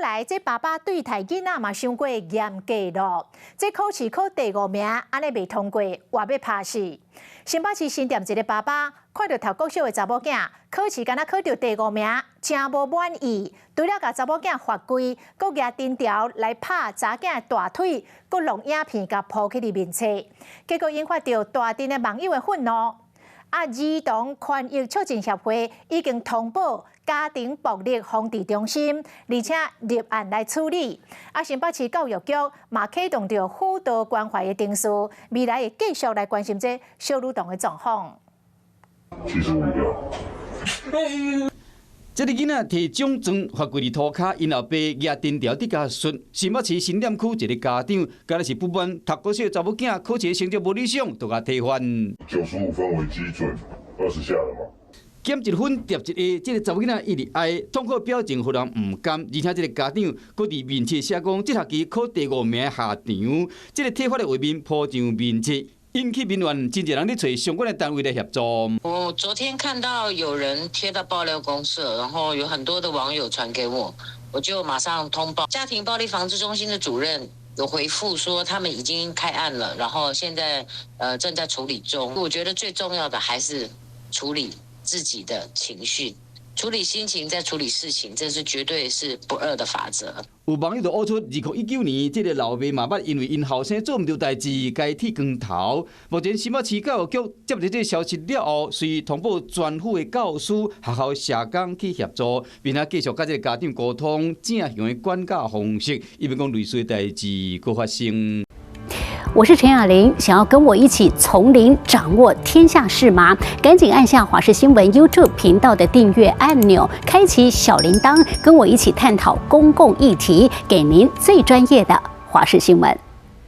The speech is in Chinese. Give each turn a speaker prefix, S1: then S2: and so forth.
S1: 来，这爸爸对待囡仔嘛伤过严格咯。这考试考第5名，安尼未通过，话要拍死。新北市新店一个爸爸看到读国小的查某囝考试，敢若考到第5名，真无满意。除了甲查某囝罚跪，搁举藤条来拍查囝的大腿，搁录影片甲抛去伫面册，结果引发到大阵的网友的愤怒。儿童权益促进协会已经通报家庭暴力防治中心，而且立案来处理。新北市教育局嘛启动着辅导关怀的定序，未来会继续来关心这小女童的状况。
S2: 这个囡仔摕奖状罚跪伫涂骹，因后爸举藤条伫甲摔。新北市新店区一个家长，敢若是不满读国小查某囝考试成绩无理想，就甲提翻。
S3: 95分为基准，20下了嘛。
S2: 减1分叠1下，这个查某囡仔一直哀，痛苦表情互人唔甘，而且这个家长搁伫面册写讲，这学期考第5名的下场，这个体罚的画面铺上面册。引起民怨，真侪人咧找相关的单位来协助。
S4: 我昨天看到有人贴到爆料公社，然后有很多的网友传给我，我就马上通报家庭暴力防治中心的主任，有回复说他们已经开案了，然后现在正在处理中。我觉得最重要的还是处理自己的情绪。处理心情，再处理事情，这是绝对是不二的法则。
S2: 有网友就挖出2019年，这个老爸妈妈因为因后生做唔到代志，该剃光头。目前新北市教育局接到这个消息了后，随通报专府的教师、学校社工去协助，并且继续甲这个家长沟通正向的管教方式，以免讲类似的代志搁发生。
S5: 我是陈雅玲，想要跟我一起从零掌握天下事吗？赶紧按下华视新闻 YouTube 频道的订阅按钮，开启小铃铛，跟我一起探讨公共议题，给您最专业的华视新闻。